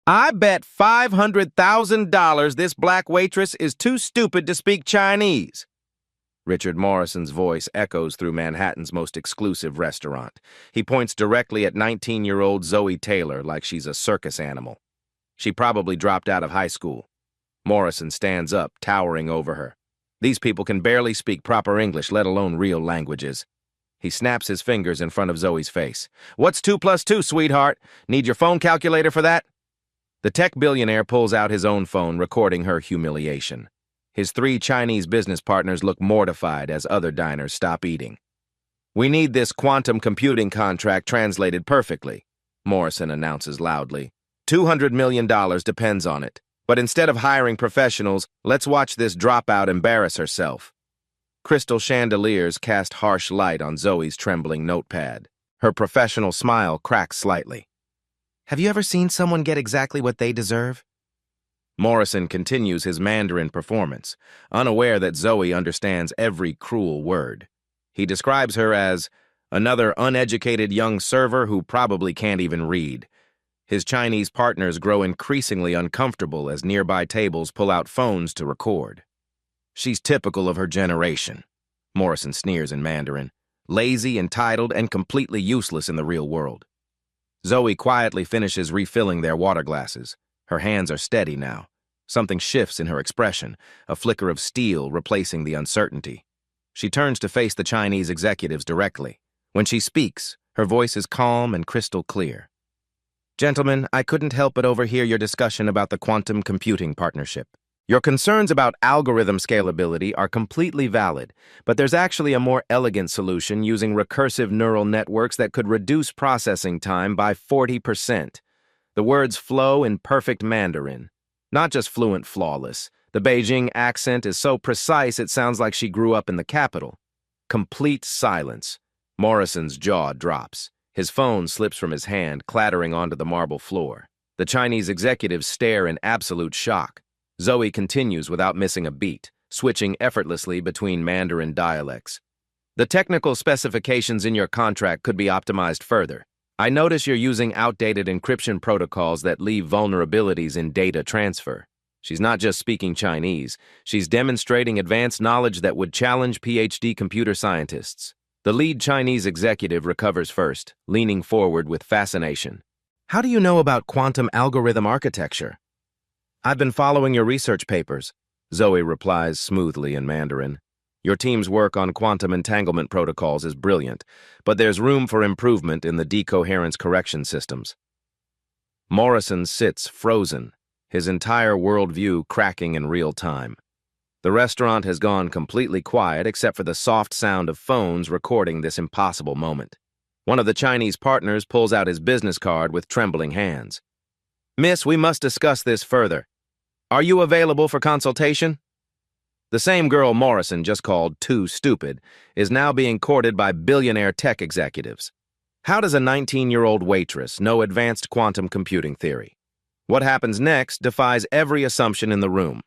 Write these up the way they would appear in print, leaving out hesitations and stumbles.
I bet $500,000 this black waitress is too stupid to speak Chinese. Richard Morrison's voice echoes through Manhattan's most exclusive restaurant. He points directly at 19-year-old Zoe Taylor like she's a circus animal. She probably dropped out of high school. Morrison stands up, towering over her. These people can barely speak proper English, let alone real languages. He snaps his fingers in front of Zoe's face. What's 2 plus 2, sweetheart? Need your phone calculator for that? The tech billionaire pulls out his own phone, recording her humiliation. His 3 Chinese business partners look mortified as other diners stop eating. We need this quantum computing contract translated perfectly, Morrison announces loudly. $200 million depends on it. But instead of hiring professionals, let's watch this dropout embarrass herself. Crystal chandeliers cast harsh light on Zoe's trembling notepad. Her professional smile cracks slightly. Have you ever seen someone get exactly what they deserve? Morrison continues his Mandarin performance, unaware that Zoe understands every cruel word. He describes her as another uneducated young server who probably can't even read. His Chinese partners grow increasingly uncomfortable as nearby tables pull out phones to record. She's typical of her generation, Morrison sneers in Mandarin, lazy, entitled, and completely useless in the real world. Zoe quietly finishes refilling their water glasses. Her hands are steady now. Something shifts in her expression, a flicker of steel replacing the uncertainty. She turns to face the Chinese executives directly. When she speaks, her voice is calm and crystal clear. Gentlemen, I couldn't help but overhear your discussion about the quantum computing partnership. Your concerns about algorithm scalability are completely valid, but there's actually a more elegant solution using recursive neural networks that could reduce processing time by 40%. The words flow in perfect Mandarin. Not just fluent, flawless. The Beijing accent is so precise it sounds like she grew up in the capital. Complete silence. Morrison's jaw drops. His phone slips from his hand, clattering onto the marble floor. The Chinese executives stare in absolute shock. Zoe continues without missing a beat, switching effortlessly between Mandarin dialects. The technical specifications in your contract could be optimized further. I notice you're using outdated encryption protocols that leave vulnerabilities in data transfer. She's not just speaking Chinese, she's demonstrating advanced knowledge that would challenge PhD computer scientists. The lead Chinese executive recovers first, leaning forward with fascination. How do you know about quantum algorithm architecture? I've been following your research papers, Zoe replies smoothly in Mandarin. Your team's work on quantum entanglement protocols is brilliant, but there's room for improvement in the decoherence correction systems. Morrison sits frozen, his entire worldview cracking in real time. The restaurant has gone completely quiet except for the soft sound of phones recording this impossible moment. One of the Chinese partners pulls out his business card with trembling hands. Miss, we must discuss this further. Are you available for consultation? The same girl Morrison just called too stupid is now being courted by billionaire tech executives. How does a 19-year-old waitress know advanced quantum computing theory? What happens next defies every assumption in the room.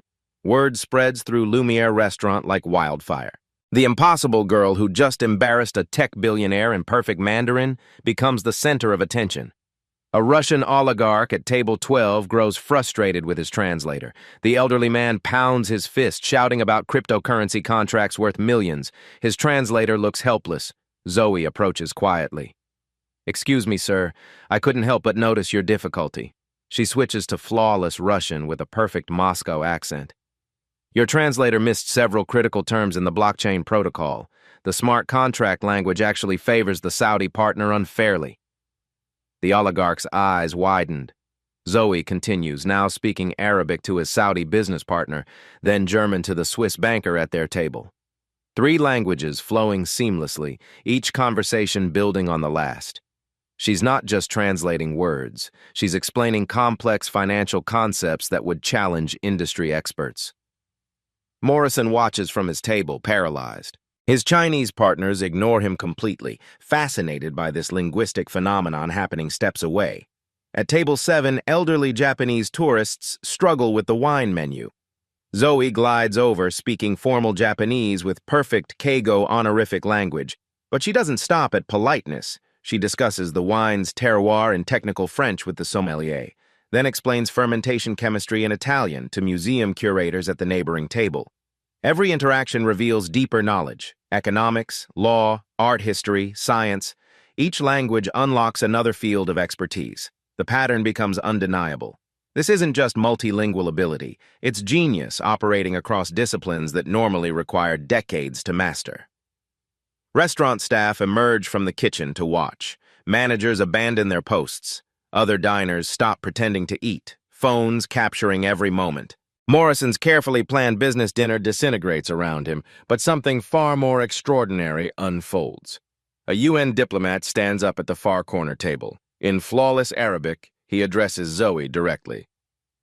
Word spreads through Lumiere restaurant like wildfire. The impossible girl who just embarrassed a tech billionaire in perfect Mandarin becomes the center of attention. A Russian oligarch at table 12 grows frustrated with his translator. The elderly man pounds his fist, shouting about cryptocurrency contracts worth millions. His translator looks helpless. Zoe approaches quietly. Excuse me, sir. I couldn't help but notice your difficulty. She switches to flawless Russian with a perfect Moscow accent. Your translator missed several critical terms in the blockchain protocol. The smart contract language actually favors the Saudi partner unfairly. The oligarch's eyes widened. Zoe continues, now speaking Arabic to his Saudi business partner, then German to the Swiss banker at their table. 3 languages flowing seamlessly, each conversation building on the last. She's not just translating words, she's explaining complex financial concepts that would challenge industry experts. Morrison watches from his table, paralyzed. His Chinese partners ignore him completely, fascinated by this linguistic phenomenon happening steps away. At table 7, elderly Japanese tourists struggle with the wine menu. Zoe glides over, speaking formal Japanese with perfect Keigo honorific language. But she doesn't stop at politeness. She discusses the wine's terroir in technical French with the sommelier. then explains fermentation chemistry in Italian to museum curators at the neighboring table. Every interaction reveals deeper knowledge: economics, law, art history, science. Each language unlocks another field of expertise. The pattern becomes undeniable. This isn't just multilingual ability, it's genius operating across disciplines that normally require decades to master. Restaurant staff emerge from the kitchen to watch. Managers abandon their posts. Other diners stop pretending to eat, phones capturing every moment. Morrison's carefully planned business dinner disintegrates around him, but something far more extraordinary unfolds. A UN diplomat stands up at the far corner table. In flawless Arabic, he addresses Zoe directly.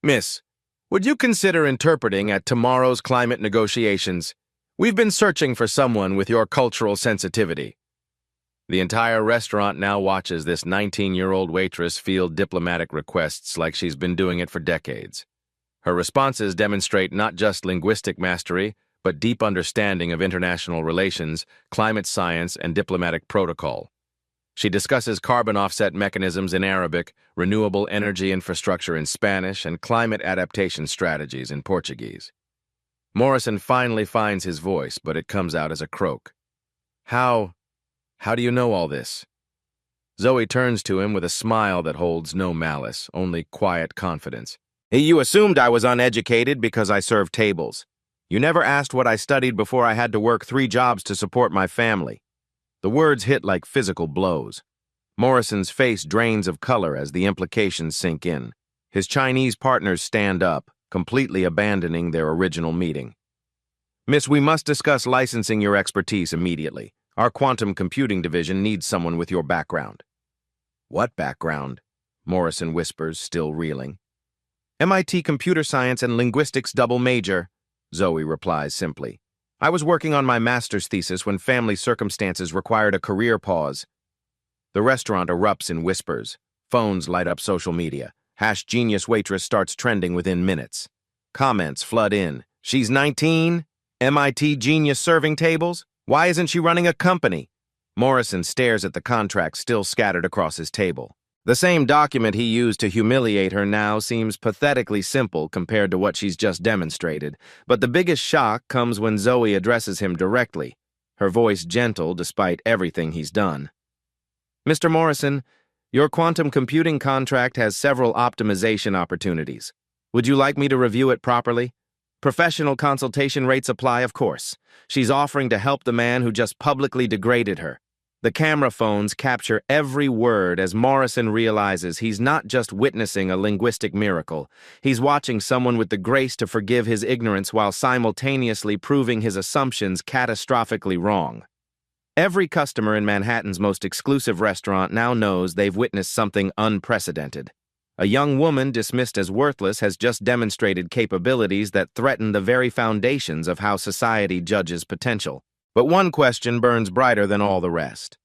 "Miss, would you consider interpreting at tomorrow's climate negotiations? We've been searching for someone with your cultural sensitivity." The entire restaurant now watches this 19-year-old waitress field diplomatic requests like she's been doing it for decades. Her responses demonstrate not just linguistic mastery, but deep understanding of international relations, climate science, and diplomatic protocol. She discusses carbon offset mechanisms in Arabic, renewable energy infrastructure in Spanish, and climate adaptation strategies in Portuguese. Morrison finally finds his voice, but it comes out as a croak. How do you know all this?" Zoe turns to him with a smile that holds no malice, only quiet confidence. "You assumed I was uneducated because I served tables. You never asked what I studied before I had to work 3 jobs to support my family." The words hit like physical blows. Morrison's face drains of color as the implications sink in. His Chinese partners stand up, completely abandoning their original meeting. "Miss, we must discuss licensing your expertise immediately. Our quantum computing division needs someone with your background." "What background?" Morrison whispers, still reeling. "MIT Computer Science and Linguistics double major," Zoe replies simply. "I was working on my master's thesis when family circumstances required a career pause." The restaurant erupts in whispers. Phones light up social media. #Genius Waitress starts trending within minutes. Comments flood in. "She's 19? MIT genius serving tables? Why isn't she running a company?" Morrison stares at the contract still scattered across his table. The same document he used to humiliate her now seems pathetically simple compared to what she's just demonstrated, but the biggest shock comes when Zoe addresses him directly, her voice gentle despite everything he's done. "Mr. Morrison, your quantum computing contract has several optimization opportunities. Would you like me to review it properly? Professional consultation rates apply, of course. She's offering to help the man who just publicly degraded her." The camera phones capture every word as Morrison realizes he's not just witnessing a linguistic miracle. He's watching someone with the grace to forgive his ignorance while simultaneously proving his assumptions catastrophically wrong. Every customer in Manhattan's most exclusive restaurant now knows they've witnessed something unprecedented. A young woman dismissed as worthless has just demonstrated capabilities that threaten the very foundations of how society judges potential. But one question burns brighter than all the rest.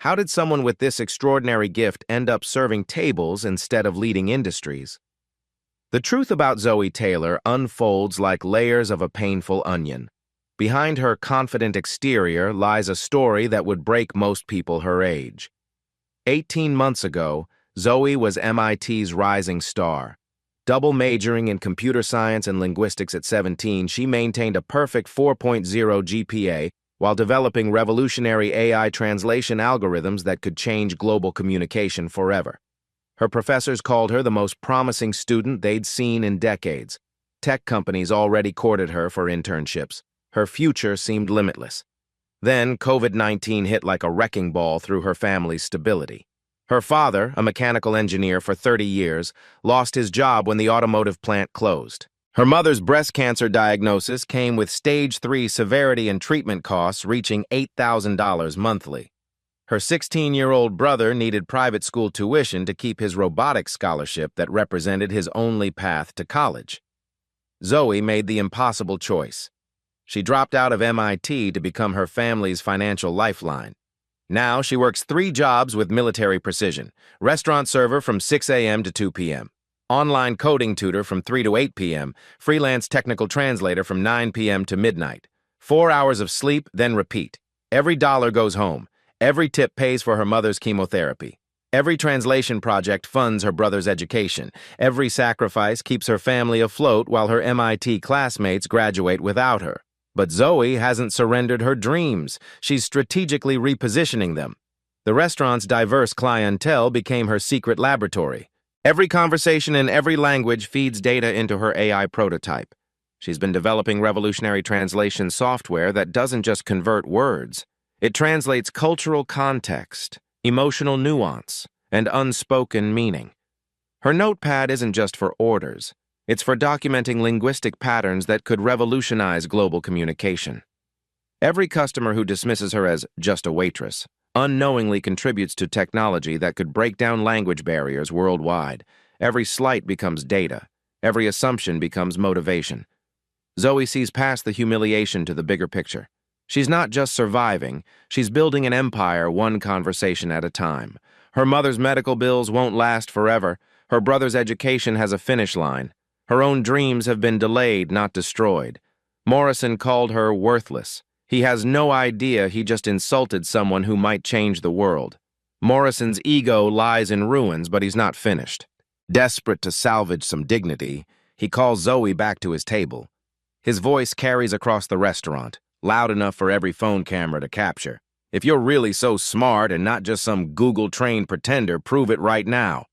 How did someone with this extraordinary gift end up serving tables instead of leading industries? The truth about Zoe Taylor unfolds like layers of a painful onion. Behind her confident exterior lies a story that would break most people her age. 18 months ago, Zoe was MIT's rising star. Double majoring in computer science and linguistics at 17, she maintained a perfect 4.0 GPA while developing revolutionary AI translation algorithms that could change global communication forever. Her professors called her the most promising student they'd seen in decades. Tech companies already courted her for internships. Her future seemed limitless. Then COVID-19 hit like a wrecking ball through her family's stability. Her father, a mechanical engineer for 30 years, lost his job when the automotive plant closed. Her mother's breast cancer diagnosis came with stage 3 severity and treatment costs reaching $8,000 monthly. Her 16-year-old brother needed private school tuition to keep his robotics scholarship that represented his only path to college. Zoe made the impossible choice. She dropped out of MIT to become her family's financial lifeline. Now she works 3 jobs with military precision: restaurant server from 6 a.m. to 2 p.m., online coding tutor from 3 to 8 p.m., freelance technical translator from 9 p.m. to midnight. 4 hours of sleep, then repeat. Every dollar goes home. Every tip pays for her mother's chemotherapy. Every translation project funds her brother's education. Every sacrifice keeps her family afloat while her MIT classmates graduate without her. But Zoe hasn't surrendered her dreams. She's strategically repositioning them. The restaurant's diverse clientele became her secret laboratory. Every conversation in every language feeds data into her AI prototype. She's been developing revolutionary translation software that doesn't just convert words. It translates cultural context, emotional nuance, and unspoken meaning. Her notepad isn't just for orders. It's for documenting linguistic patterns that could revolutionize global communication. Every customer who dismisses her as just a waitress unknowingly contributes to technology that could break down language barriers worldwide. Every slight becomes data. Every assumption becomes motivation. Zoe sees past the humiliation to the bigger picture. She's not just surviving, she's building an empire one conversation at a time. Her mother's medical bills won't last forever. Her brother's education has a finish line. Her own dreams have been delayed, not destroyed. Morrison called her worthless. He has no idea he just insulted someone who might change the world. Morrison's ego lies in ruins, but he's not finished. Desperate to salvage some dignity, he calls Zoe back to his table. His voice carries across the restaurant, loud enough for every phone camera to capture. If you're really so smart and not just some Google-trained pretender, prove it right now.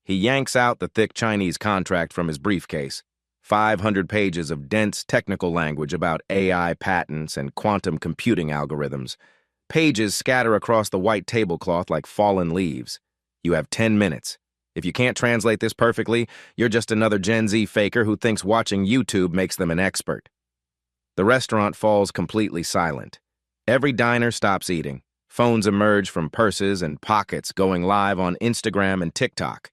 He yanks out the thick Chinese contract from his briefcase. 500 pages of dense technical language about AI patents and quantum computing algorithms. Pages scatter across the white tablecloth like fallen leaves. You have 10 minutes. If you can't translate this perfectly, you're just another Gen Z faker who thinks watching YouTube makes them an expert. The restaurant falls completely silent. Every diner stops eating. Phones emerge from purses and pockets, going live on Instagram and TikTok.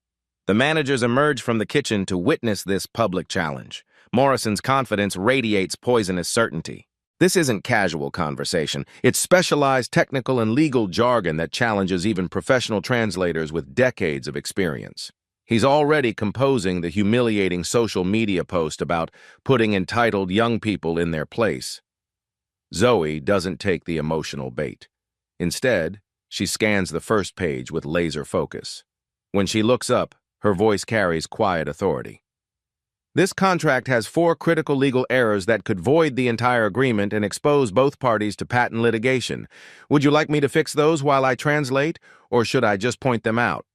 The managers emerge from the kitchen to witness this public challenge. Morrison's confidence radiates poisonous certainty. This isn't casual conversation. It's specialized technical and legal jargon that challenges even professional translators with decades of experience. He's already composing the humiliating social media post about putting entitled young people in their place. Zoe doesn't take the emotional bait. Instead, she scans the first page with laser focus. When she looks up, her voice carries quiet authority. This contract has 4 critical legal errors that could void the entire agreement and expose both parties to patent litigation. Would you like me to fix those while I translate, or should I just point them out?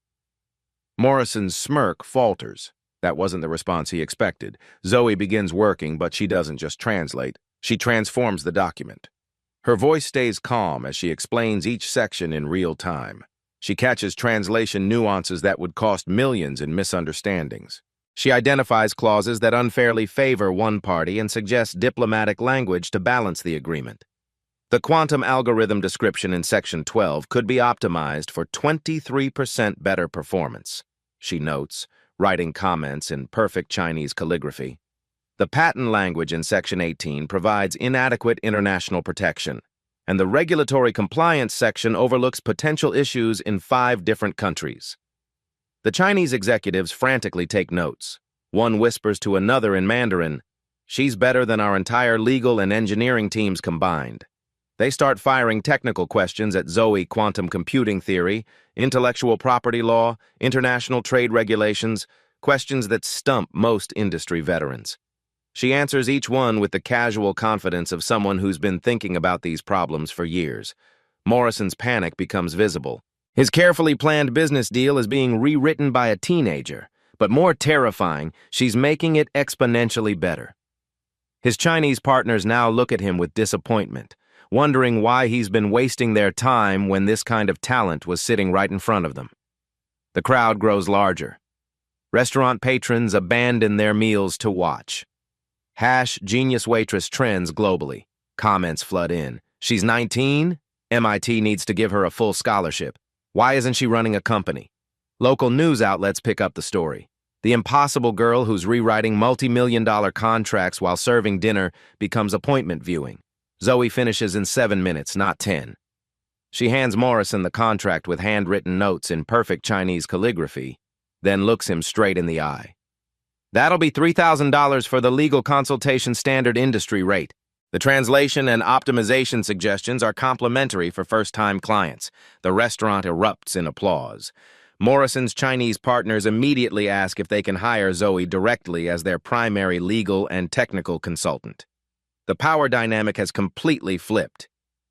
Morrison's smirk falters. That wasn't the response he expected. Zoe begins working, but she doesn't just translate. She transforms the document. Her voice stays calm as she explains each section in real time. She catches translation nuances that would cost millions in misunderstandings. She identifies clauses that unfairly favor one party and suggests diplomatic language to balance the agreement. The quantum algorithm description in Section 12 could be optimized for 23% better performance, she notes, writing comments in perfect Chinese calligraphy. The patent language in Section 18 provides inadequate international protection, and the regulatory compliance section overlooks potential issues in 5 different countries. The Chinese executives frantically take notes. One whispers to another in Mandarin, "She's better than our entire legal and engineering teams combined." They start firing technical questions at Zoe: quantum computing theory, intellectual property law, international trade regulations, questions that stump most industry veterans. She answers each one with the casual confidence of someone who's been thinking about these problems for years. Morrison's panic becomes visible. His carefully planned business deal is being rewritten by a teenager, but more terrifying, she's making it exponentially better. His Chinese partners now look at him with disappointment, wondering why he's been wasting their time when this kind of talent was sitting right in front of them. The crowd grows larger. Restaurant patrons abandon their meals to watch. #Genius Waitress trends globally. Comments flood in. She's 19? MIT needs to give her a full scholarship. Why isn't she running a company? Local news outlets pick up the story. The impossible girl who's rewriting multi-million-dollar contracts while serving dinner becomes appointment viewing. Zoe finishes in 7 minutes, not 10. She hands Morrison the contract with handwritten notes in perfect Chinese calligraphy, then looks him straight in the eye. "That'll be $3,000 for the legal consultation standard industry rate." The translation and optimization suggestions are complimentary for first-time clients. The restaurant erupts in applause. Morrison's Chinese partners immediately ask if they can hire Zoe directly as their primary legal and technical consultant. The power dynamic has completely flipped.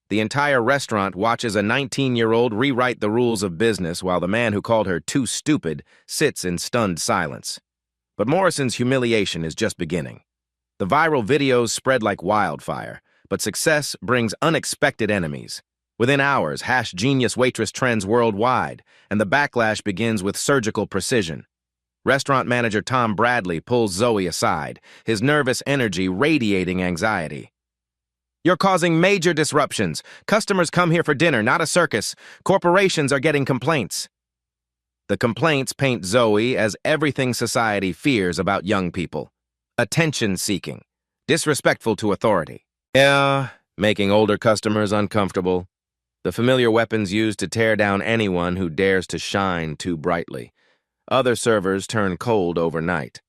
The entire restaurant watches a 19-year-old rewrite the rules of business while the man who called her too stupid sits in stunned silence. But Morrison's humiliation is just beginning. The viral videos spread like wildfire, but success brings unexpected enemies. Within hours, #Genius Waitress trends worldwide, and the backlash begins with surgical precision. Restaurant manager Tom Bradley pulls Zoe aside, his nervous energy radiating anxiety. "You're causing major disruptions. Customers come here for dinner, not a circus. Corporations are getting complaints." The complaints paint Zoe as everything society fears about young people. Attention-seeking, disrespectful to authority. Making older customers uncomfortable. The familiar weapons used to tear down anyone who dares to shine too brightly. Other servers turn cold overnight.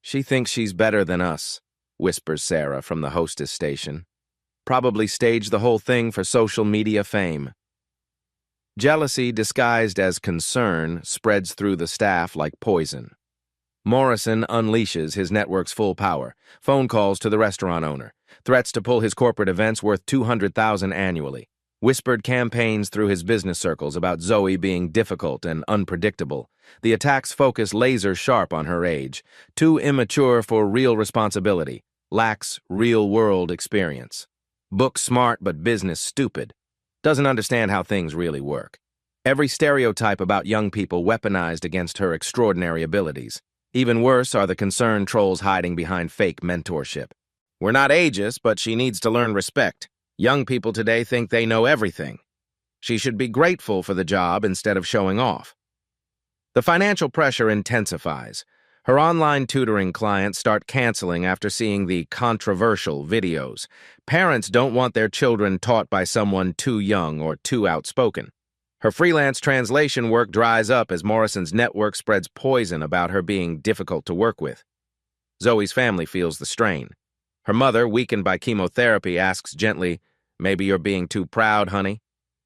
"She thinks she's better than us," whispers Sarah from the hostess station. "Probably staged the whole thing for social media fame." Jealousy disguised as concern spreads through the staff like poison. Morrison unleashes his network's full power. Phone calls to the restaurant owner. Threats to pull his corporate events worth $200,000 annually. Whispered campaigns through his business circles about Zoe being difficult and unpredictable. The attacks focus laser-sharp on her age. Too immature for real responsibility. Lacks real-world experience. Book smart but business stupid. Doesn't understand how things really work. Every stereotype about young people weaponized against her extraordinary abilities. Even worse are the concerned trolls hiding behind fake mentorship. "We're not ageist, but she needs to learn respect. Young people today think they know everything. She should be grateful for the job instead of showing off." The financial pressure intensifies. Her online tutoring clients start canceling after seeing the controversial videos. Parents don't want their children taught by someone too young or too outspoken. Her freelance translation work dries up as Morrison's network spreads poison about her being difficult to work with. Zoe's family feels the strain. Her mother, weakened by chemotherapy, asks gently, "Maybe you're being too proud, honey?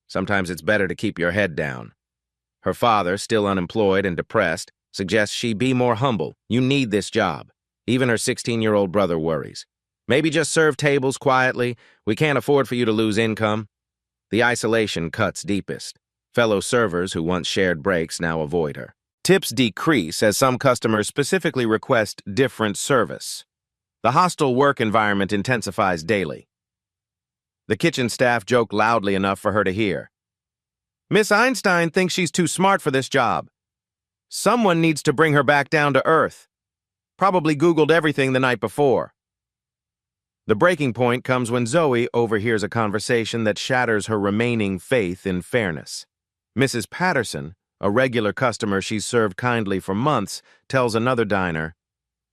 Sometimes it's better to keep your head down." Her father, still unemployed and depressed, suggests she be more humble. "You need this job." Even her 16-year-old brother worries. "Maybe just serve tables quietly. We can't afford for you to lose income." The isolation cuts deepest. Fellow servers who once shared breaks now avoid her. Tips decrease as some customers specifically request different service. The hostile work environment intensifies daily. The kitchen staff joke loudly enough for her to hear. "Miss Einstein thinks she's too smart for this job. Someone needs to bring her back down to earth. Probably Googled everything the night before." The breaking point comes when Zoe overhears a conversation that shatters her remaining faith in fairness. Mrs. Patterson, a regular customer she's served kindly for months, tells another diner,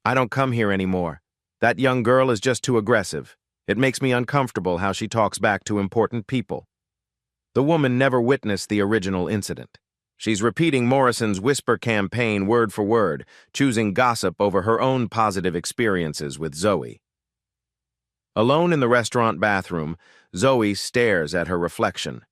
"I don't come here anymore. That young girl is just too aggressive. It makes me uncomfortable how she talks back to important people." The woman never witnessed the original incident. She's repeating Morrison's whisper campaign word for word, choosing gossip over her own positive experiences with Zoe. Alone in the restaurant bathroom, Zoe stares at her reflection.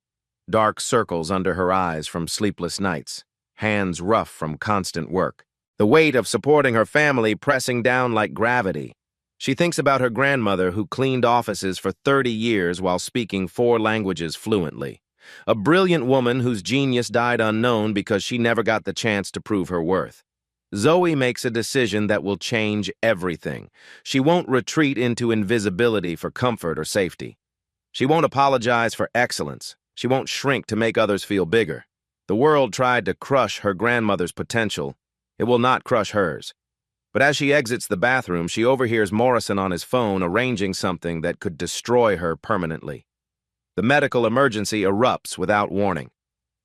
Dark circles under her eyes from sleepless nights, hands rough from constant work. The weight of supporting her family pressing down like gravity. She thinks about her grandmother who cleaned offices for 30 years while speaking 4 languages fluently. A brilliant woman whose genius died unknown because she never got the chance to prove her worth. Zoe makes a decision that will change everything. She won't retreat into invisibility for comfort or safety. She won't apologize for excellence. She won't shrink to make others feel bigger. The world tried to crush her grandmother's potential. It will not crush hers. But as she exits the bathroom, she overhears Morrison on his phone arranging something that could destroy her permanently. The medical emergency erupts without warning.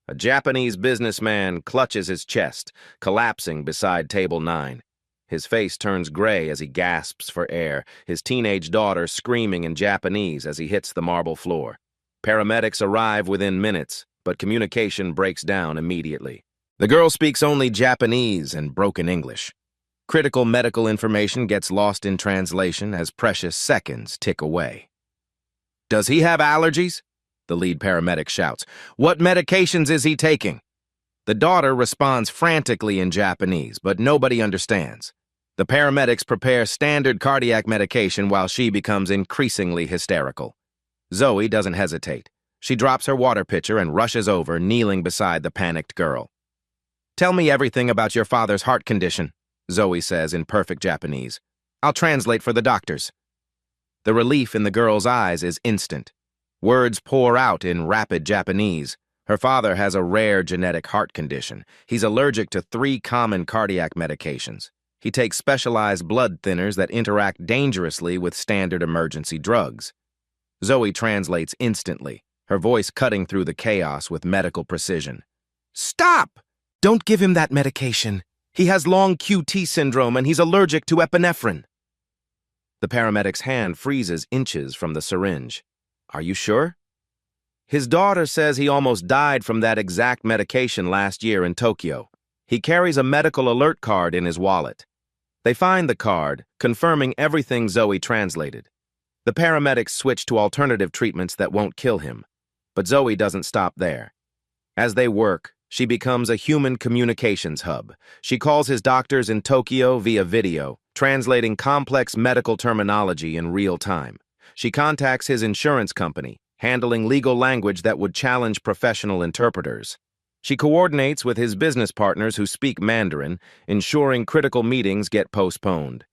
A Japanese businessman clutches his chest, collapsing beside table 9. His face turns gray as he gasps for air, his teenage daughter screaming in Japanese as he hits the marble floor. Paramedics arrive within minutes, but communication breaks down immediately. The girl speaks only Japanese and broken English. Critical medical information gets lost in translation as precious seconds tick away. "Does he have allergies?" the lead paramedic shouts. "What medications is he taking?" The daughter responds frantically in Japanese, but nobody understands. The paramedics prepare standard cardiac medication while she becomes increasingly hysterical. Zoe doesn't hesitate. She drops her water pitcher and rushes over, kneeling beside the panicked girl. "Tell me everything about your father's heart condition," Zoe says in perfect Japanese. "I'll translate for the doctors." The relief in the girl's eyes is instant. Words pour out in rapid Japanese. Her father has a rare genetic heart condition. He's allergic to 3 common cardiac medications. He takes specialized blood thinners that interact dangerously with standard emergency drugs. Zoe translates instantly, her voice cutting through the chaos with medical precision. "Stop! Don't give him that medication. He has long QT syndrome and he's allergic to epinephrine." The paramedic's hand freezes inches from the syringe. "Are you sure?" His daughter says he almost died from that exact medication last year in Tokyo. He carries a medical alert card in his wallet. They find the card, confirming everything Zoe translated. The paramedics switch to alternative treatments that won't kill him. But Zoe doesn't stop there. As they work, she becomes a human communications hub. She calls his doctors in Tokyo via video, translating complex medical terminology in real time. She contacts his insurance company, handling legal language that would challenge professional interpreters. She coordinates with his business partners who speak Mandarin, ensuring critical meetings get postponed.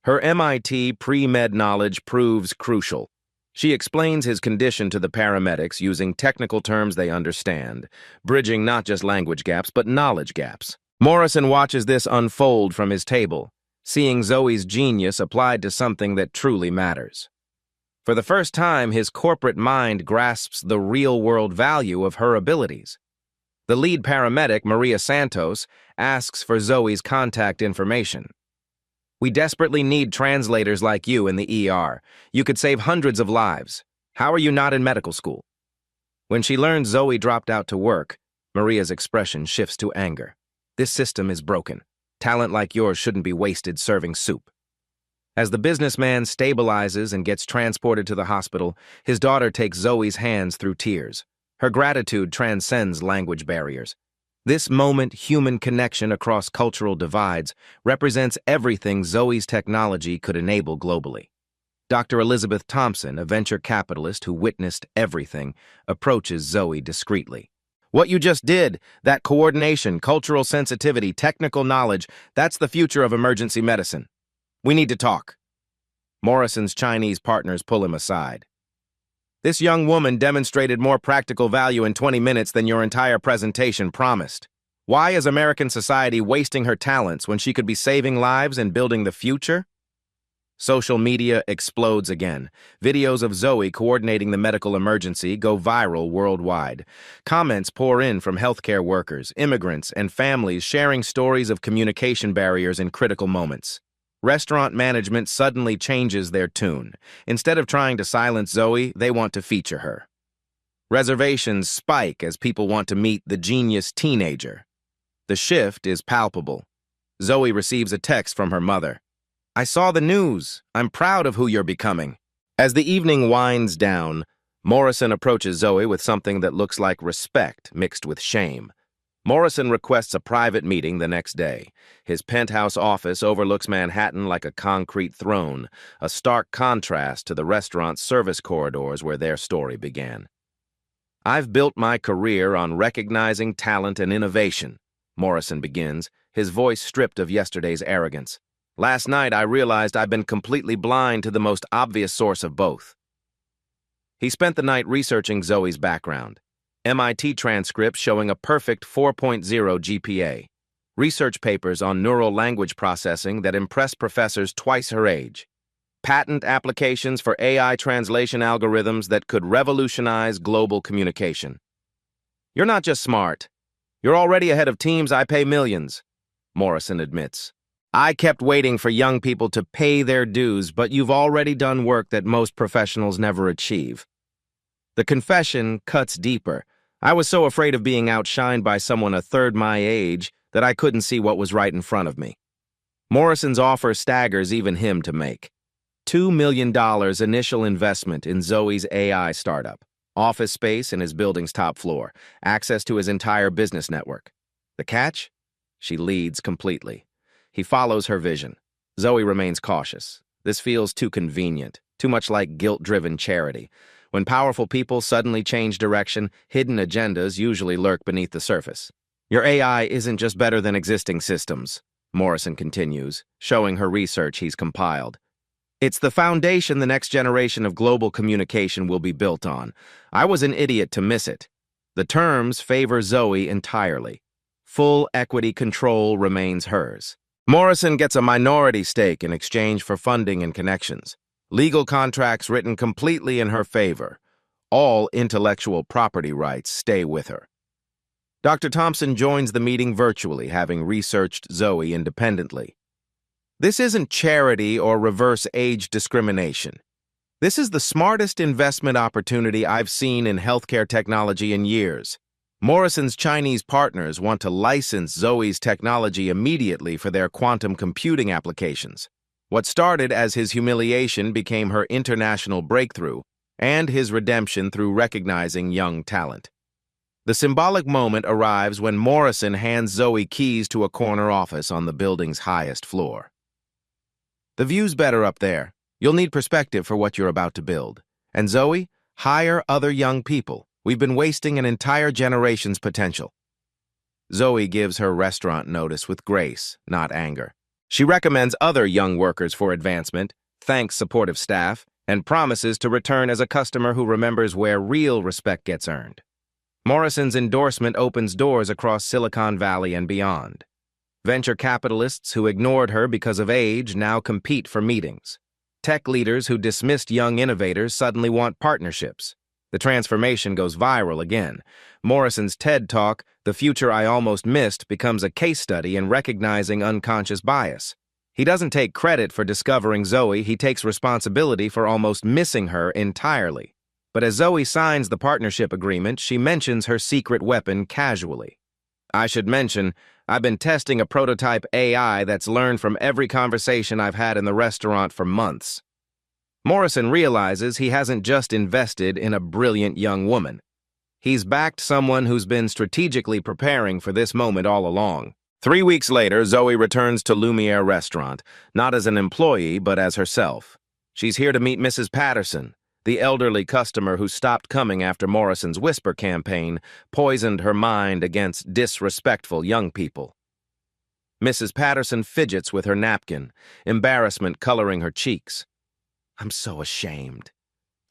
Her MIT pre-med knowledge proves crucial. She explains his condition to the paramedics using technical terms they understand, bridging not just language gaps but knowledge gaps. Morrison watches this unfold from his table, seeing Zoe's genius applied to something that truly matters. For the first time, his corporate mind grasps the real-world value of her abilities. The lead paramedic, Maria Santos, asks for Zoe's contact information. "We desperately need translators like you in the ER. You could save hundreds of lives. How are you not in medical school?" When she learns Zoe dropped out to work, Maria's expression shifts to anger. "This system is broken. Talent like yours shouldn't be wasted serving soup." As the businessman stabilizes and gets transported to the hospital, his daughter takes Zoe's hands through tears. Her gratitude transcends language barriers. This moment, human connection across cultural divides, represents everything Zoe's technology could enable globally. Dr. Elizabeth Thompson, a venture capitalist who witnessed everything, approaches Zoe discreetly. "What you just did, that coordination, cultural sensitivity, technical knowledge, that's the future of emergency medicine. We need to talk." Morrison's Chinese partners pull him aside. "This young woman demonstrated more practical value in 20 minutes than your entire presentation promised. Why is American society wasting her talents when she could be saving lives and building the future?" Social media explodes again. Videos of Zoe coordinating the medical emergency go viral worldwide. Comments pour in from healthcare workers, immigrants, and families sharing stories of communication barriers in critical moments. Restaurant management suddenly changes their tune. Instead of trying to silence Zoe, they want to feature her. Reservations spike as people want to meet the genius teenager. The shift is palpable. Zoe receives a text from her mother. "I saw the news. I'm proud of who you're becoming." As the evening winds down, Morrison approaches Zoe with something that looks like respect mixed with shame. Morrison requests a private meeting the next day. His penthouse office overlooks Manhattan like a concrete throne, a stark contrast to the restaurant's service corridors where their story began. "I've built my career on recognizing talent and innovation," Morrison begins, his voice stripped of yesterday's arrogance. "Last night I realized I've been completely blind to the most obvious source of both." He spent the night researching Zoe's background. MIT transcripts showing a perfect 4.0 GPA. Research papers on neural language processing that impress professors twice her age. Patent applications for AI translation algorithms that could revolutionize global communication. "You're not just smart. You're already ahead of teams I pay millions," Morrison admits. "I kept waiting for young people to pay their dues, but you've already done work that most professionals never achieve." The confession cuts deeper. "I was so afraid of being outshined by someone a third my age that I couldn't see what was right in front of me." Morrison's offer staggers even him to make. $2 million initial investment in Zoe's AI startup, office space in his building's top floor, access to his entire business network. The catch? She leads completely. He follows her vision. Zoe remains cautious. This feels too convenient, too much like guilt-driven charity. When powerful people suddenly change direction, hidden agendas usually lurk beneath the surface. Your AI isn't just better than existing systems, Morrison continues, showing her research he's compiled. It's the foundation the next generation of global communication will be built on. I was an idiot to miss it. The terms favor Zoe entirely. Full equity control remains hers. Morrison gets a minority stake in exchange for funding and connections. Legal contracts written completely in her favor. All intellectual property rights stay with her. Dr. Thompson joins the meeting virtually, having researched Zoe independently. This isn't charity or reverse age discrimination. This is the smartest investment opportunity I've seen in healthcare technology in years. Morrison's Chinese partners want to license Zoe's technology immediately for their quantum computing applications. What started as his humiliation became her international breakthrough and his redemption through recognizing young talent. The symbolic moment arrives when Morrison hands Zoe keys to a corner office on the building's highest floor. The view's better up there. You'll need perspective for what you're about to build. And Zoe, hire other young people. We've been wasting an entire generation's potential. Zoe gives her restaurant notice with grace, not anger. She recommends other young workers for advancement, thanks supportive staff, and promises to return as a customer who remembers where real respect gets earned. Morrison's endorsement opens doors across Silicon Valley and beyond. Venture capitalists who ignored her because of age now compete for meetings. Tech leaders who dismissed young innovators suddenly want partnerships. The transformation goes viral again. Morrison's TED Talk, "The Future I Almost Missed," becomes a case study in recognizing unconscious bias. He doesn't take credit for discovering Zoe, he takes responsibility for almost missing her entirely. But as Zoe signs the partnership agreement, she mentions her secret weapon casually. I should mention, I've been testing a prototype AI that's learned from every conversation I've had in the restaurant for months. Morrison realizes he hasn't just invested in a brilliant young woman. He's backed someone who's been strategically preparing for this moment all along. 3 weeks later, Zoe returns to Lumiere Restaurant, not as an employee, but as herself. She's here to meet Mrs. Patterson, the elderly customer who stopped coming after Morrison's whisper campaign poisoned her mind against disrespectful young people. Mrs. Patterson fidgets with her napkin, embarrassment coloring her cheeks. "I'm so ashamed.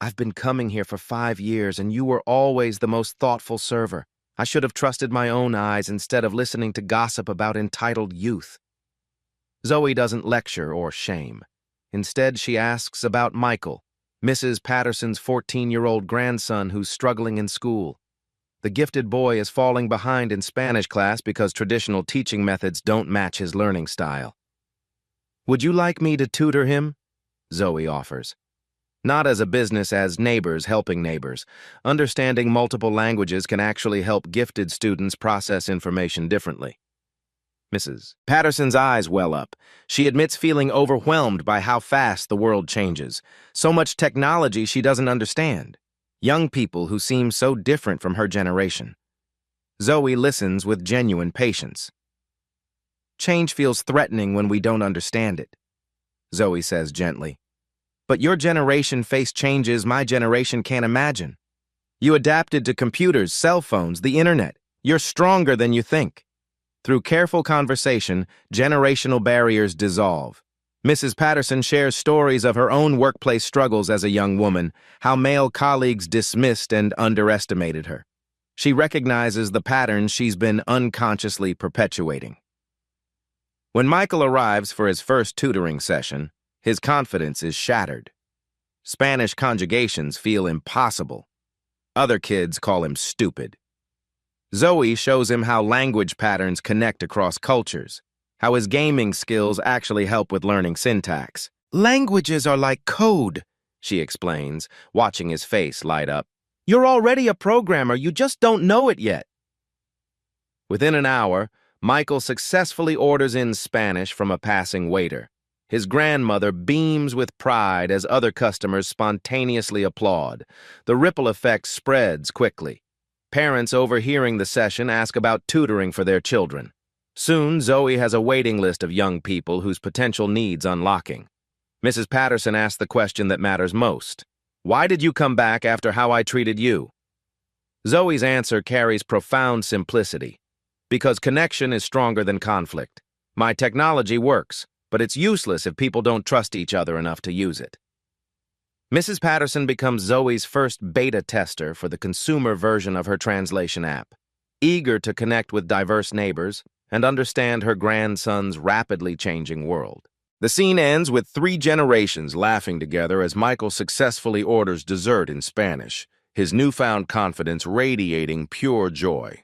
I've been coming here for 5 years, and you were always the most thoughtful server. I should have trusted my own eyes instead of listening to gossip about entitled youth." Zoe doesn't lecture or shame. Instead, she asks about Michael, Mrs. Patterson's 14-year-old grandson who's struggling in school. The gifted boy is falling behind in Spanish class because traditional teaching methods don't match his learning style. "Would you like me to tutor him?" Zoe offers. Not as a business, as neighbors helping neighbors. Understanding multiple languages can actually help gifted students process information differently. Mrs. Patterson's eyes well up. She admits feeling overwhelmed by how fast the world changes. So much technology she doesn't understand. Young people who seem so different from her generation. Zoe listens with genuine patience. "Change feels threatening when we don't understand it," Zoe says gently. "But your generation faced changes my generation can't imagine. You adapted to computers, cell phones, the internet. You're stronger than you think." Through careful conversation, generational barriers dissolve. Mrs. Patterson shares stories of her own workplace struggles as a young woman, how male colleagues dismissed and underestimated her. She recognizes the patterns she's been unconsciously perpetuating. When Michael arrives for his first tutoring session, his confidence is shattered. Spanish conjugations feel impossible. Other kids call him stupid. Zoe shows him how language patterns connect across cultures, how his gaming skills actually help with learning syntax. "Languages are like code," she explains, watching his face light up. "You're already a programmer, you just don't know it yet." Within an hour, Michael successfully orders in Spanish from a passing waiter. His grandmother beams with pride as other customers spontaneously applaud. The ripple effect spreads quickly. Parents overhearing the session ask about tutoring for their children. Soon, Zoe has a waiting list of young people whose potential needs unlocking. Mrs. Patterson asks the question that matters most. Why did you come back after how I treated you? Zoe's answer carries profound simplicity. Because connection is stronger than conflict. My technology works, but it's useless if people don't trust each other enough to use it. Mrs. Patterson becomes Zoe's first beta tester for the consumer version of her translation app. Eager to connect with diverse neighbors and understand her grandson's rapidly changing world. The scene ends with 3 generations laughing together as Michael successfully orders dessert in Spanish, his newfound confidence radiating pure joy.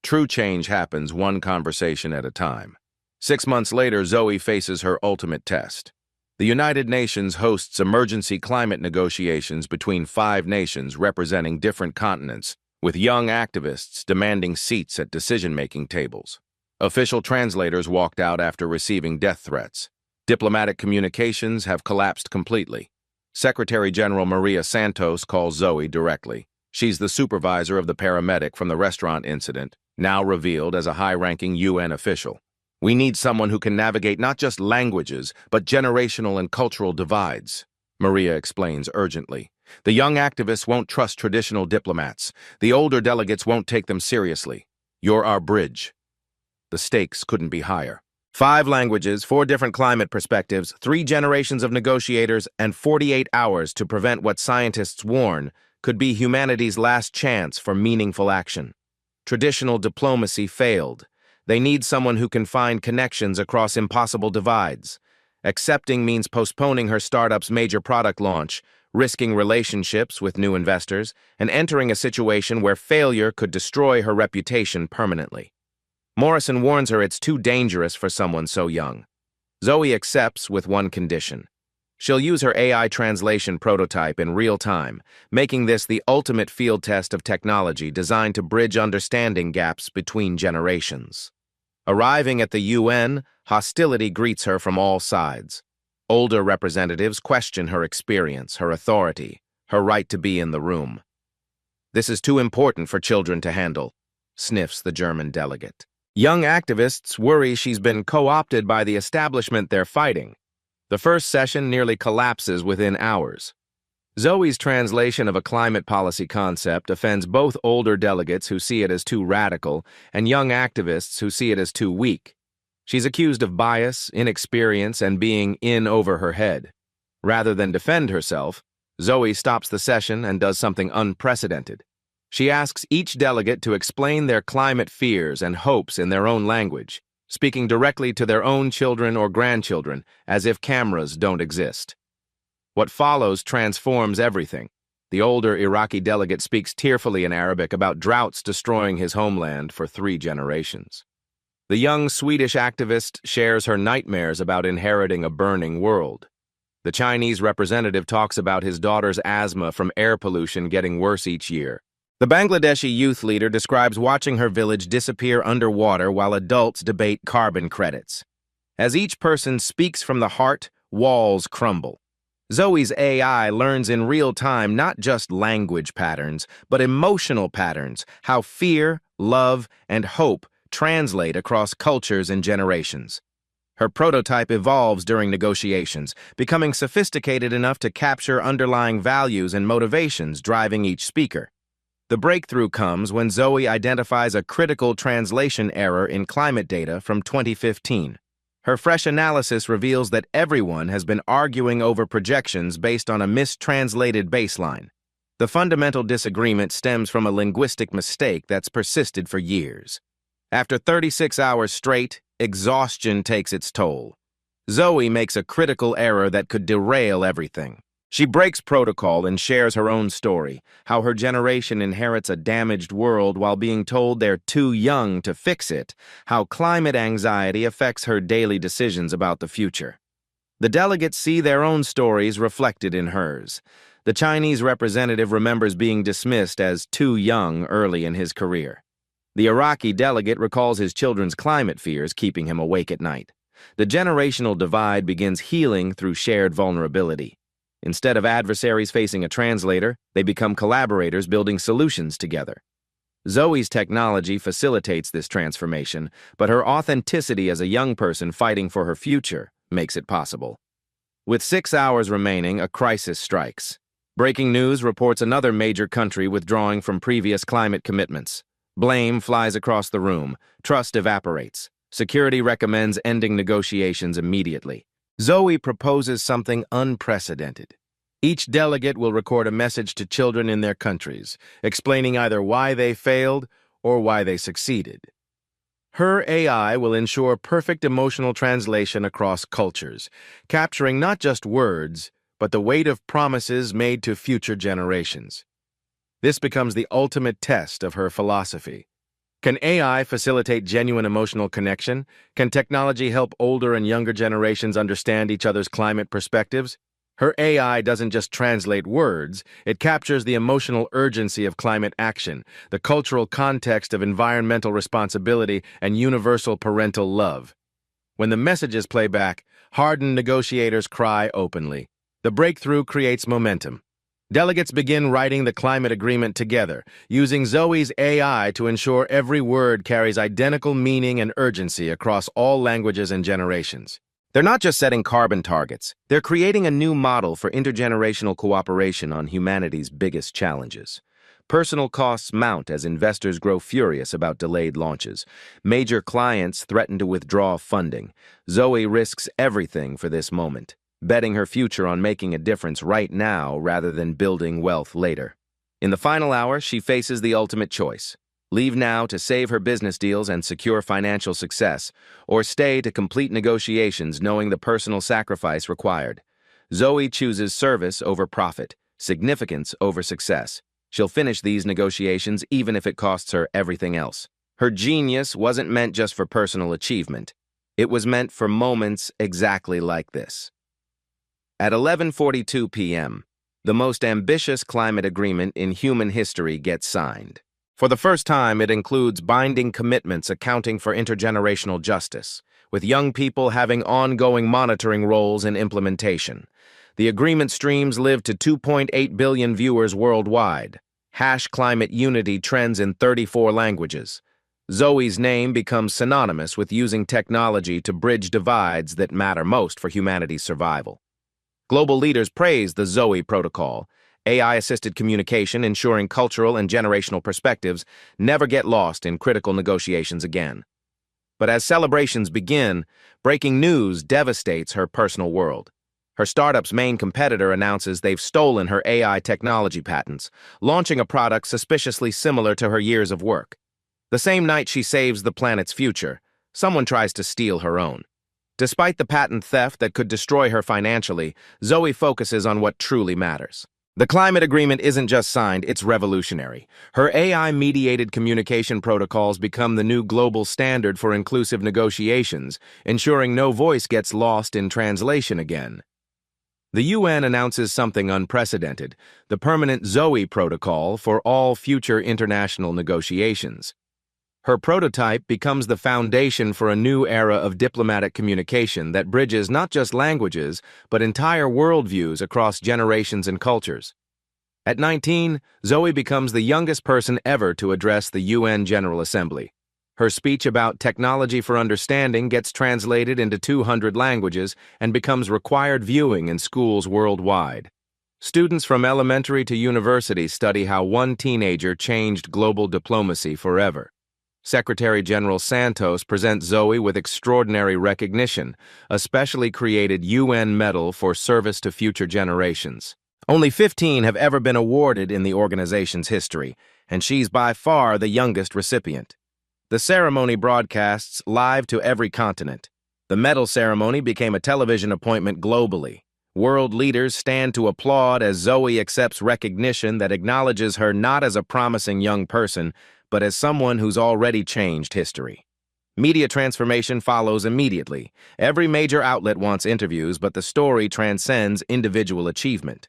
True change happens one conversation at a time. 6 months later, Zoe faces her ultimate test. The United Nations hosts emergency climate negotiations between 5 nations representing different continents, with young activists demanding seats at decision-making tables. Official translators walked out after receiving death threats. Diplomatic communications have collapsed completely. Secretary General Maria Santos calls Zoe directly. She's the supervisor of the paramedic from the restaurant incident, now revealed as a high-ranking UN official. We need someone who can navigate not just languages, but generational and cultural divides, Maria explains urgently. The young activists won't trust traditional diplomats. The older delegates won't take them seriously. You're our bridge. The stakes couldn't be higher. 5 languages, 4 different climate perspectives, 3 generations of negotiators, and 48 hours to prevent what scientists warn could be humanity's last chance for meaningful action. Traditional diplomacy failed. They need someone who can find connections across impossible divides. Accepting means postponing her startup's major product launch, risking relationships with new investors, and entering a situation where failure could destroy her reputation permanently. Morrison warns her it's too dangerous for someone so young. Zoe accepts with one condition. She'll use her AI translation prototype in real time, making this the ultimate field test of technology designed to bridge understanding gaps between generations. Arriving at the UN, hostility greets her from all sides. Older representatives question her experience, her authority, her right to be in the room. This is too important for children to handle, sniffs the German delegate. Young activists worry she's been co-opted by the establishment they're fighting. The first session nearly collapses within hours. Zoe's translation of a climate policy concept offends both older delegates who see it as too radical and young activists who see it as too weak. She's accused of bias, inexperience, and being in over her head. Rather than defend herself, Zoe stops the session and does something unprecedented. She asks each delegate to explain their climate fears and hopes in their own language, speaking directly to their own children or grandchildren, as if cameras don't exist. What follows transforms everything. The older Iraqi delegate speaks tearfully in Arabic about droughts destroying his homeland for 3 generations. The young Swedish activist shares her nightmares about inheriting a burning world. The Chinese representative talks about his daughter's asthma from air pollution getting worse each year. The Bangladeshi youth leader describes watching her village disappear underwater while adults debate carbon credits. As each person speaks from the heart, walls crumble. Zoe's AI learns in real time not just language patterns, but emotional patterns, how fear, love, and hope translate across cultures and generations. Her prototype evolves during negotiations, becoming sophisticated enough to capture underlying values and motivations driving each speaker. The breakthrough comes when Zoe identifies a critical translation error in climate data from 2015. Her fresh analysis reveals that everyone has been arguing over projections based on a mistranslated baseline. The fundamental disagreement stems from a linguistic mistake that's persisted for years. After 36 hours straight, exhaustion takes its toll. Zoe makes a critical error that could derail everything. She breaks protocol and shares her own story, how her generation inherits a damaged world while being told they're too young to fix it, how climate anxiety affects her daily decisions about the future. The delegates see their own stories reflected in hers. The Chinese representative remembers being dismissed as too young early in his career. The Iraqi delegate recalls his children's climate fears keeping him awake at night. The generational divide begins healing through shared vulnerability. Instead of adversaries facing a translator, they become collaborators building solutions together. Zoe's technology facilitates this transformation, but her authenticity as a young person fighting for her future makes it possible. With 6 hours remaining, a crisis strikes. Breaking news reports another major country withdrawing from previous climate commitments. Blame flies across the room. Trust evaporates. Security recommends ending negotiations immediately. Zoe proposes something unprecedented. Each delegate will record a message to children in their countries, explaining either why they failed or why they succeeded. Her AI will ensure perfect emotional translation across cultures, capturing not just words, but the weight of promises made to future generations. This becomes the ultimate test of her philosophy. Can AI facilitate genuine emotional connection? Can technology help older and younger generations understand each other's climate perspectives? Her AI doesn't just translate words, it captures the emotional urgency of climate action, the cultural context of environmental responsibility, and universal parental love. When the messages play back, hardened negotiators cry openly. The breakthrough creates momentum. Delegates begin writing the climate agreement together, using Zoe's AI to ensure every word carries identical meaning and urgency across all languages and generations. They're not just setting carbon targets, they're creating a new model for intergenerational cooperation on humanity's biggest challenges. Personal costs mount as investors grow furious about delayed launches. Major clients threaten to withdraw funding. Zoe risks everything for this moment, betting her future on making a difference right now rather than building wealth later. In the final hour, she faces the ultimate choice. Leave now to save her business deals and secure financial success, or stay to complete negotiations knowing the personal sacrifice required. Zoe chooses service over profit, significance over success. She'll finish these negotiations even if it costs her everything else. Her genius wasn't meant just for personal achievement. It was meant for moments exactly like this. At 11:42 p.m., the most ambitious climate agreement in human history gets signed. For the first time, it includes binding commitments accounting for intergenerational justice, with young people having ongoing monitoring roles in implementation. The agreement streams live to 2.8 billion viewers worldwide. #Climate Unity trends in 34 languages. Zoe's name becomes synonymous with using technology to bridge divides that matter most for humanity's survival. Global leaders praise the Zoe Protocol, AI-assisted communication ensuring cultural and generational perspectives never get lost in critical negotiations again. But as celebrations begin, breaking news devastates her personal world. Her startup's main competitor announces they've stolen her AI technology patents, launching a product suspiciously similar to her years of work. The same night she saves the planet's future, someone tries to steal her own. Despite the patent theft that could destroy her financially, Zoe focuses on what truly matters. The climate agreement isn't just signed, it's revolutionary. Her AI-mediated communication protocols become the new global standard for inclusive negotiations, ensuring no voice gets lost in translation again. The UN announces something unprecedented, the permanent Zoe Protocol for all future international negotiations. Her prototype becomes the foundation for a new era of diplomatic communication that bridges not just languages, but entire worldviews across generations and cultures. At 19, Zoe becomes the youngest person ever to address the UN General Assembly. Her speech about technology for understanding gets translated into 200 languages and becomes required viewing in schools worldwide. Students from elementary to university study how one teenager changed global diplomacy forever. Secretary General Santos presents Zoe with extraordinary recognition, a specially created UN medal for service to future generations. Only 15 have ever been awarded in the organization's history, and she's by far the youngest recipient. The ceremony broadcasts live to every continent. The medal ceremony became a television appointment globally. World leaders stand to applaud as Zoe accepts recognition that acknowledges her not as a promising young person, but as someone who's already changed history. Media transformation follows immediately. Every major outlet wants interviews, but the story transcends individual achievement.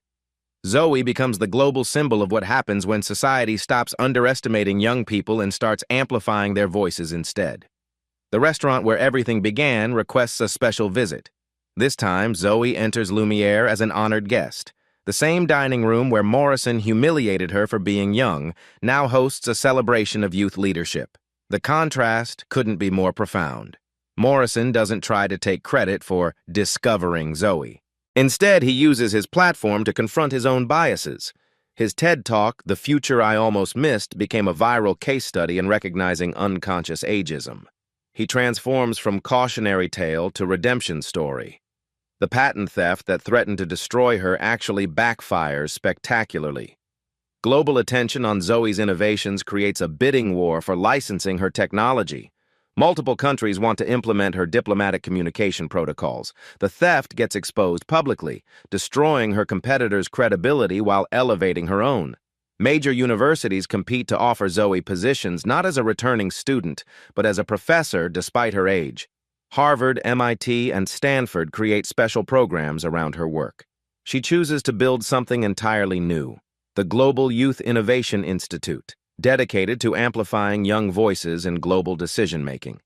Zoe becomes the global symbol of what happens when society stops underestimating young people and starts amplifying their voices instead. The restaurant where everything began requests a special visit. This time, Zoe enters Lumiere as an honored guest. The same dining room where Morrison humiliated her for being young now hosts a celebration of youth leadership. The contrast couldn't be more profound. Morrison doesn't try to take credit for discovering Zoe. Instead, he uses his platform to confront his own biases. His TED Talk, The Future I Almost Missed, became a viral case study in recognizing unconscious ageism. He transforms from cautionary tale to redemption story. The patent theft that threatened to destroy her actually backfires spectacularly. Global attention on Zoe's innovations creates a bidding war for licensing her technology. Multiple countries want to implement her diplomatic communication protocols. The theft gets exposed publicly, destroying her competitors' credibility while elevating her own. Major universities compete to offer Zoe positions not as a returning student, but as a professor despite her age. Harvard, MIT, and Stanford create special programs around her work. She chooses to build something entirely new, the Global Youth Innovation Institute, dedicated to amplifying young voices in global decision-making.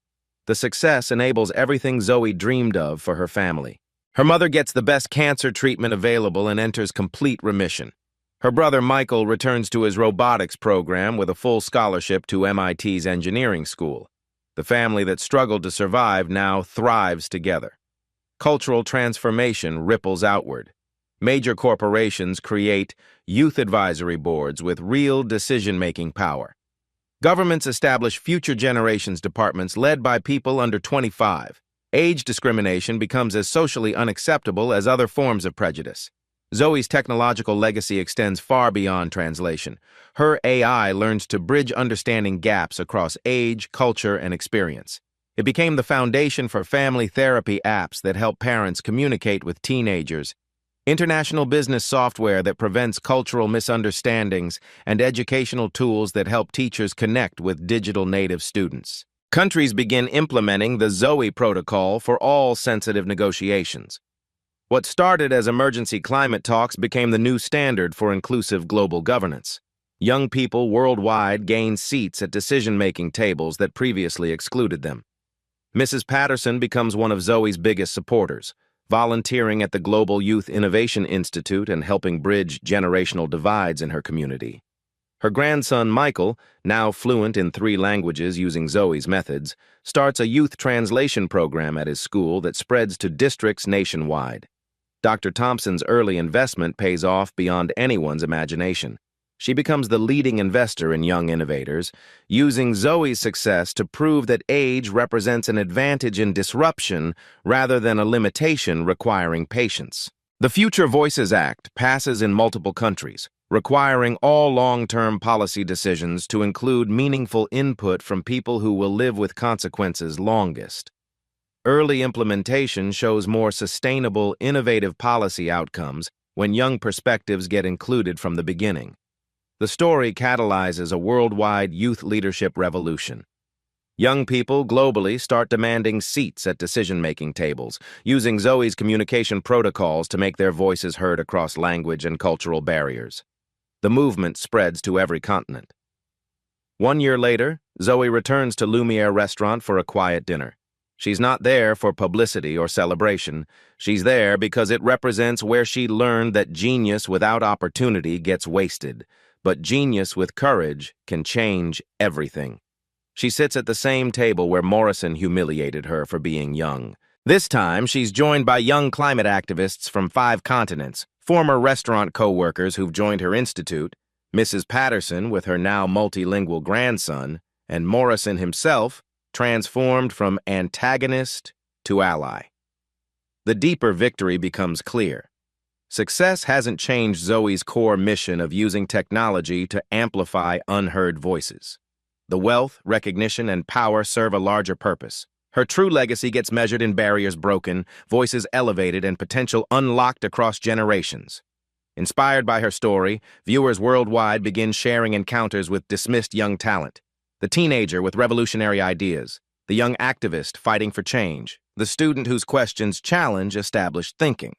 The success enables everything Zoe dreamed of for her family. Her mother gets the best cancer treatment available and enters complete remission. Her brother Michael returns to his robotics program with a full scholarship to MIT's engineering school. The family that struggled to survive now thrives together. Cultural transformation ripples outward. Major corporations create youth advisory boards with real decision-making power. Governments establish future generations departments led by people under 25. Age discrimination becomes as socially unacceptable as other forms of prejudice. Zoe's technological legacy extends far beyond translation. Her AI learns to bridge understanding gaps across age, culture, and experience. It became the foundation for family therapy apps that help parents communicate with teenagers, international business software that prevents cultural misunderstandings, and educational tools that help teachers connect with digital native students. Countries begin implementing the Zoe Protocol for all sensitive negotiations. What started as emergency climate talks became the new standard for inclusive global governance. Young people worldwide gain seats at decision-making tables that previously excluded them. Mrs. Patterson becomes one of Zoe's biggest supporters, volunteering at the Global Youth Innovation Institute and helping bridge generational divides in her community. Her grandson, Michael, now fluent in 3 languages using Zoe's methods, starts a youth translation program at his school that spreads to districts nationwide. Dr. Thompson's early investment pays off beyond anyone's imagination. She becomes the leading investor in young innovators, using Zoe's success to prove that age represents an advantage in disruption rather than a limitation requiring patience. The Future Voices Act passes in multiple countries, requiring all long-term policy decisions to include meaningful input from people who will live with consequences longest. Early implementation shows more sustainable, innovative policy outcomes when young perspectives get included from the beginning. The story catalyzes a worldwide youth leadership revolution. Young people globally start demanding seats at decision-making tables, using Zoe's communication protocols to make their voices heard across language and cultural barriers. The movement spreads to every continent. 1 year later, Zoe returns to Lumiere Restaurant for a quiet dinner. She's not there for publicity or celebration. She's there because it represents where she learned that genius without opportunity gets wasted. But genius with courage can change everything. She sits at the same table where Morrison humiliated her for being young. This time, she's joined by young climate activists from 5 continents, former restaurant co-workers who've joined her institute, Mrs. Patterson with her now multilingual grandson, and Morrison himself, transformed from antagonist to ally. The deeper victory becomes clear. Success hasn't changed Zoe's core mission of using technology to amplify unheard voices. The wealth, recognition, and power serve a larger purpose. Her true legacy gets measured in barriers broken, voices elevated, and potential unlocked across generations. Inspired by her story, viewers worldwide begin sharing encounters with dismissed young talent. The teenager with revolutionary ideas, the young activist fighting for change, the student whose questions challenge established thinking.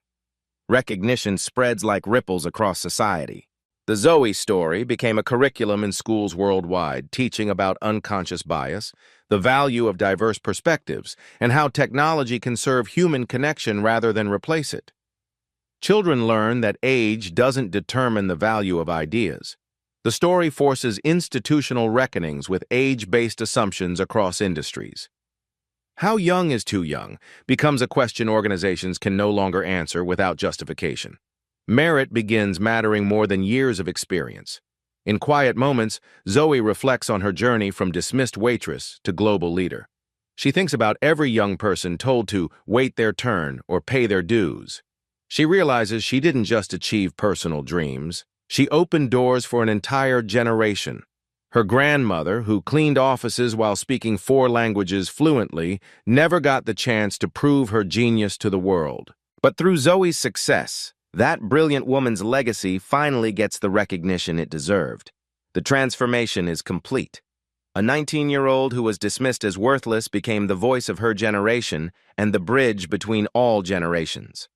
Recognition spreads like ripples across society. The Zoe story became a curriculum in schools worldwide, teaching about unconscious bias, the value of diverse perspectives, and how technology can serve human connection rather than replace it. Children learn that age doesn't determine the value of ideas. The story forces institutional reckonings with age-based assumptions across industries. How young is too young becomes a question organizations can no longer answer without justification. Merit begins mattering more than years of experience. In quiet moments, Zoe reflects on her journey from dismissed waitress to global leader. She thinks about every young person told to wait their turn or pay their dues. She realizes she didn't just achieve personal dreams, she opened doors for an entire generation. Her grandmother, who cleaned offices while speaking 4 languages fluently, never got the chance to prove her genius to the world. But through Zoe's success, that brilliant woman's legacy finally gets the recognition it deserved. The transformation is complete. A 19-year-old who was dismissed as worthless became the voice of her generation and the bridge between all generations.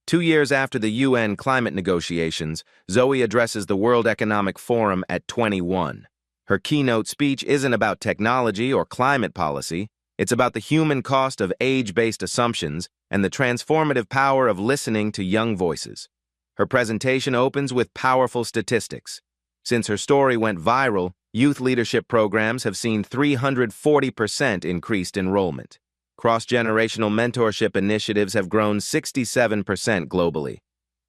2 years after the UN climate negotiations, Zoe addresses the World Economic Forum at 21. Her keynote speech isn't about technology or climate policy. It's about the human cost of age-based assumptions and the transformative power of listening to young voices. Her presentation opens with powerful statistics. Since her story went viral, youth leadership programs have seen 340% increased enrollment. Cross-generational mentorship initiatives have grown 67% globally.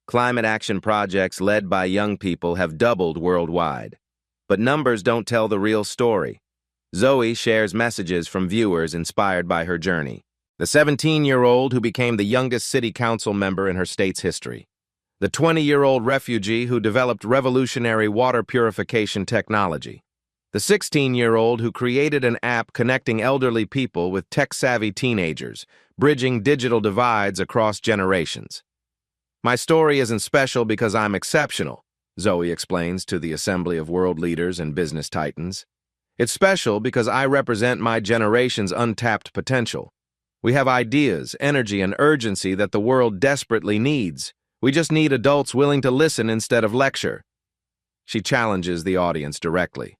Climate action projects led by young people have doubled worldwide. But numbers don't tell the real story. Zoe shares messages from viewers inspired by her journey. The 17-year-old who became the youngest city council member in her state's history. The 20-year-old refugee who developed revolutionary water purification technology. The 16-year-old who created an app connecting elderly people with tech-savvy teenagers, bridging digital divides across generations. My story isn't special because I'm exceptional, Zoe explains to the assembly of world leaders and business titans. It's special because I represent my generation's untapped potential. We have ideas, energy, and urgency that the world desperately needs. We just need adults willing to listen instead of lecture. She challenges the audience directly.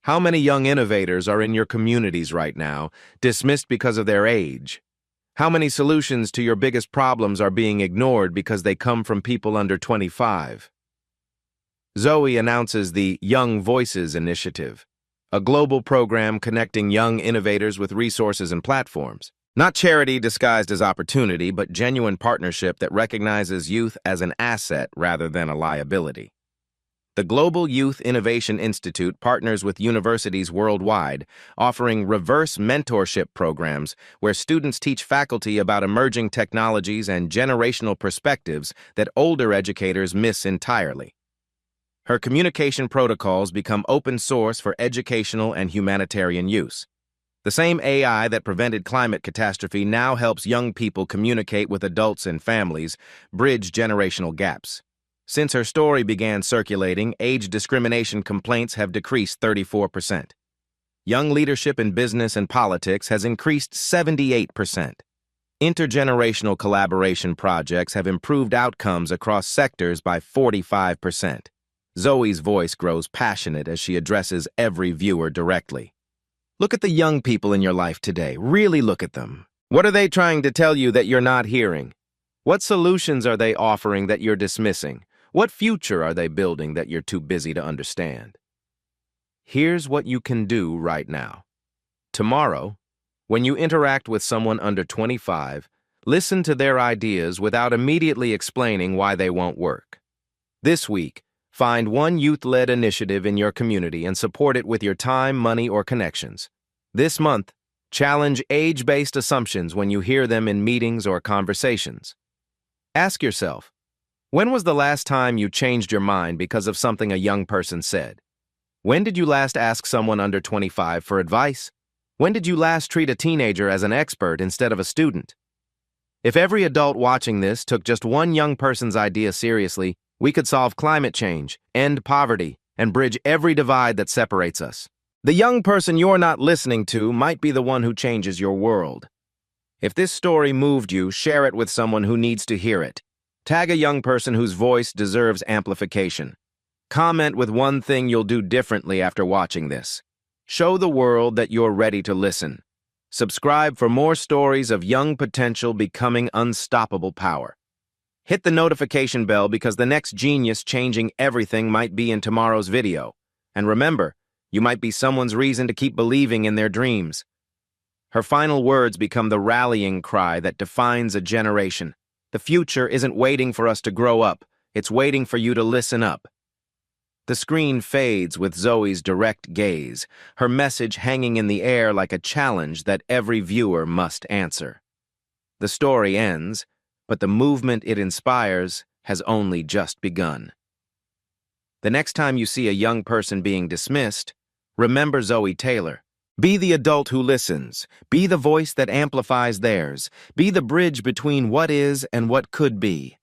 How many young innovators are in your communities right now, dismissed because of their age? How many solutions to your biggest problems are being ignored because they come from people under 25? Zoe announces the Young Voices Initiative, a global program connecting young innovators with resources and platforms. Not charity disguised as opportunity, but genuine partnership that recognizes youth as an asset rather than a liability. The Global Youth Innovation Institute partners with universities worldwide, offering reverse mentorship programs where students teach faculty about emerging technologies and generational perspectives that older educators miss entirely. Her communication protocols become open source for educational and humanitarian use. The same AI that prevented climate catastrophe now helps young people communicate with adults and families, bridge generational gaps. Since her story began circulating, age discrimination complaints have decreased 34%. Young leadership in business and politics has increased 78%. Intergenerational collaboration projects have improved outcomes across sectors by 45%. Zoe's voice grows passionate as she addresses every viewer directly. Look at the young people in your life today. Really look at them. What are they trying to tell you that you're not hearing? What solutions are they offering that you're dismissing? What future are they building that you're too busy to understand? Here's what you can do right now. Tomorrow, when you interact with someone under 25, listen to their ideas without immediately explaining why they won't work. This week, find one youth-led initiative in your community and support it with your time, money, or connections. This month, challenge age-based assumptions when you hear them in meetings or conversations. Ask yourself, when was the last time you changed your mind because of something a young person said? When did you last ask someone under 25 for advice? When did you last treat a teenager as an expert instead of a student? If every adult watching this took just one young person's idea seriously, we could solve climate change, end poverty, and bridge every divide that separates us. The young person you're not listening to might be the one who changes your world. If this story moved you, share it with someone who needs to hear it. Tag a young person whose voice deserves amplification. Comment with one thing you'll do differently after watching this. Show the world that you're ready to listen. Subscribe for more stories of young potential becoming unstoppable power. Hit the notification bell because the next genius changing everything might be in tomorrow's video. And remember, you might be someone's reason to keep believing in their dreams. Her final words become the rallying cry that defines a generation. The future isn't waiting for us to grow up. It's waiting for you to listen up. The screen fades with Zoe's direct gaze, her message hanging in the air like a challenge that every viewer must answer. The story ends, but the movement it inspires has only just begun. The next time you see a young person being dismissed, remember Zoe Taylor. Be the adult who listens. Be the voice that amplifies theirs. Be the bridge between what is and what could be.